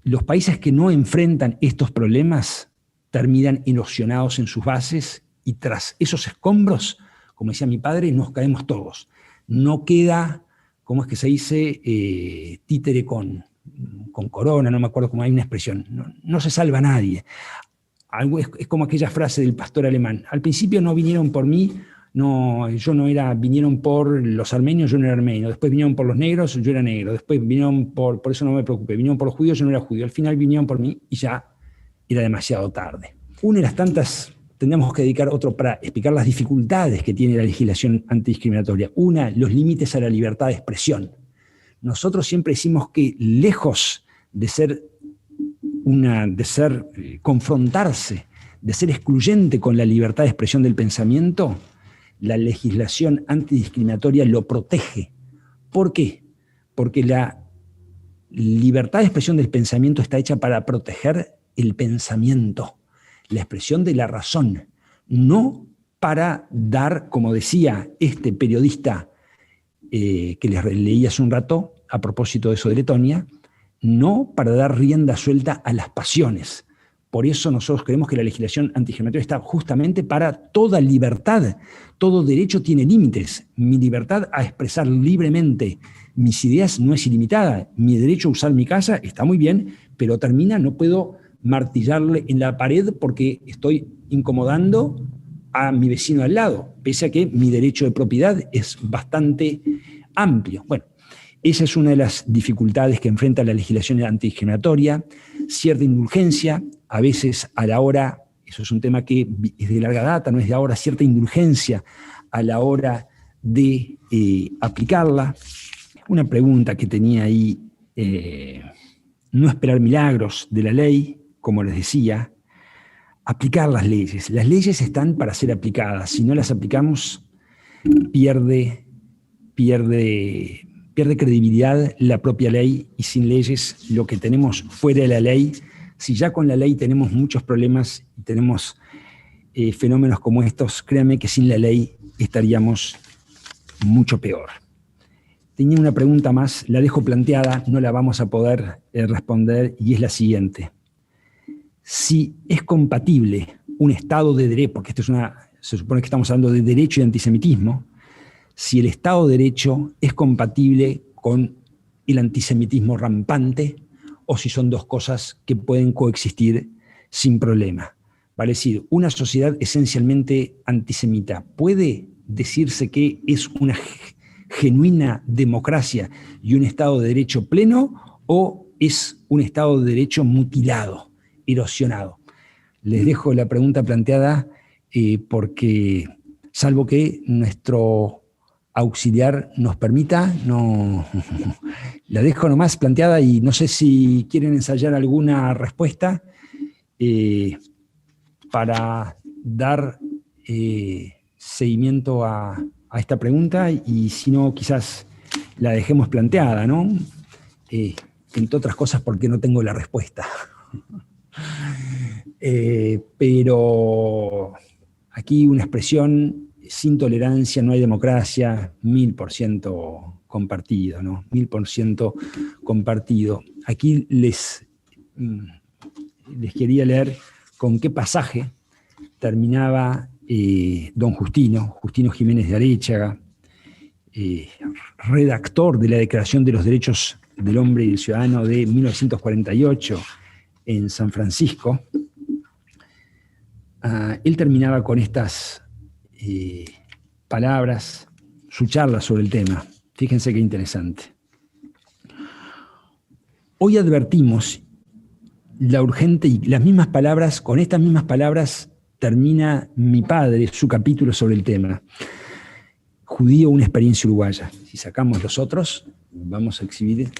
Los países que no enfrentan estos problemas terminan erosionados en sus bases y tras esos escombros, como decía mi padre, nos caemos todos. No queda, ¿cómo es que se dice? Títere con corona, no me acuerdo cómo hay una expresión. No se salva nadie. Es como aquella frase del pastor alemán. Al principio no vinieron por mí, vinieron por los armenios, yo no era armenio. Después vinieron por los negros, yo era negro. Después vinieron por eso no me preocupé. Vinieron por los judíos, yo no era judío. Al final vinieron por mí y ya era demasiado tarde. Una de las tantas, tendríamos que dedicar otro para explicar las dificultades que tiene la legislación antidiscriminatoria. Una, los límites a la libertad de expresión. Nosotros siempre decimos que lejos de confrontarse, de ser excluyente con la libertad de expresión del pensamiento, la legislación antidiscriminatoria lo protege. ¿Por qué? Porque la libertad de expresión del pensamiento está hecha para proteger el pensamiento, la expresión de la razón, no para dar, como decía este periodista que les leí hace un rato, a propósito de eso de Letonia, no para dar rienda suelta a las pasiones, Por eso nosotros creemos que la legislación antidiscriminatoria está justamente para toda libertad. Todo derecho tiene límites. Mi libertad a expresar libremente mis ideas no es ilimitada. Mi derecho a usar mi casa está muy bien, pero termina, no puedo martillarle en la pared porque estoy incomodando a mi vecino al lado, pese a que mi derecho de propiedad es bastante amplio. Bueno, esa es una de las dificultades que enfrenta la legislación antidiscriminatoria, cierta indulgencia, a veces a la hora, eso es un tema que es de larga data, no es de ahora, cierta indulgencia a la hora de aplicarla. Una pregunta que tenía ahí, no esperar milagros de la ley, como les decía, aplicar las leyes. Las leyes están para ser aplicadas, si no las aplicamos pierde credibilidad la propia ley, y sin leyes lo que tenemos fuera de la ley, si ya con la ley tenemos muchos problemas y tenemos fenómenos como estos, créanme que sin la ley estaríamos mucho peor. Tenía una pregunta más, la dejo planteada, no la vamos a poder responder, y es la siguiente. Si es compatible un Estado de derecho, porque se supone que estamos hablando de derecho y antisemitismo, si el Estado de Derecho es compatible con el antisemitismo rampante, o si son dos cosas que pueden coexistir sin problema. Vale decir, una sociedad esencialmente antisemita, ¿puede decirse que es una genuina democracia y un Estado de Derecho pleno, o es un Estado de Derecho mutilado, erosionado? Les dejo la pregunta planteada porque, salvo que nuestro auxiliar nos permita, no, la dejo nomás planteada, y no sé si quieren ensayar alguna respuesta para dar seguimiento a esta pregunta, y si no, quizás la dejemos planteada, ¿no? Entre otras cosas porque no tengo la respuesta. Pero aquí una expresión: sin tolerancia no hay democracia, 1000% compartido, ¿no? 1000% compartido. Aquí les quería leer con qué pasaje terminaba don Justino Jiménez de Arechaga, redactor de la Declaración de los Derechos del Hombre y del Ciudadano de 1948 en San Francisco. Él terminaba con estas palabras su charla sobre el tema. Fíjense qué interesante. Hoy advertimos la urgente, y las mismas palabras, con estas mismas palabras termina mi padre su capítulo sobre el tema. Judío, una experiencia uruguaya. Si sacamos los otros, vamos a exhibir,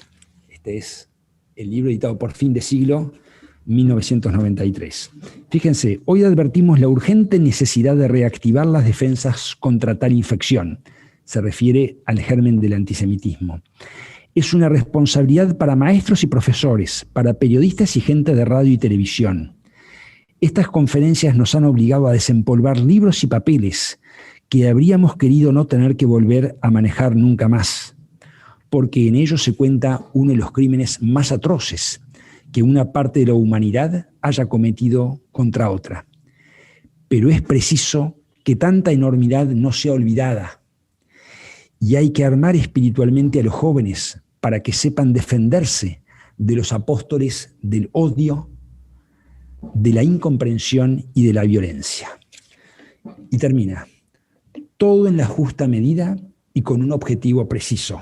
este es el libro editado por Fin de Siglo, 1993. Fíjense, hoy advertimos la urgente necesidad de reactivar las defensas contra tal infección. Se refiere al germen del antisemitismo. Es una responsabilidad para maestros y profesores, para periodistas y gente de radio y televisión. Estas conferencias nos han obligado a desempolvar libros y papeles que habríamos querido no tener que volver a manejar nunca más, porque en ellos se cuenta uno de los crímenes más atroces que una parte de la humanidad haya cometido contra otra. Pero es preciso que tanta enormidad no sea olvidada, y hay que armar espiritualmente a los jóvenes para que sepan defenderse de los apóstoles del odio, de la incomprensión y de la violencia. Y termina, todo en la justa medida y con un objetivo preciso: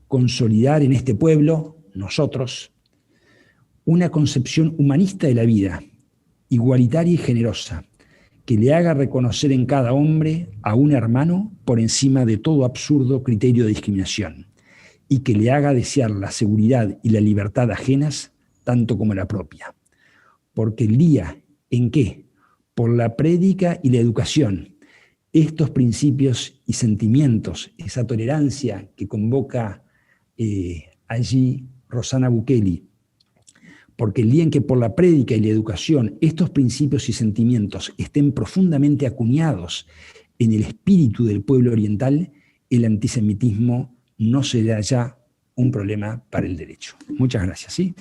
consolidar en este pueblo, nosotros, una concepción humanista de la vida, igualitaria y generosa, que le haga reconocer en cada hombre a un hermano por encima de todo absurdo criterio de discriminación, y que le haga desear la seguridad y la libertad ajenas tanto como la propia. Porque el día en que, por la prédica y la educación, estos principios y sentimientos, esa tolerancia que convoca allí Rosana Bukeli, porque el día en que por la prédica y la educación estos principios y sentimientos estén profundamente acuñados en el espíritu del pueblo oriental, el antisemitismo no será ya un problema para el derecho. Muchas gracias. ¿Sí?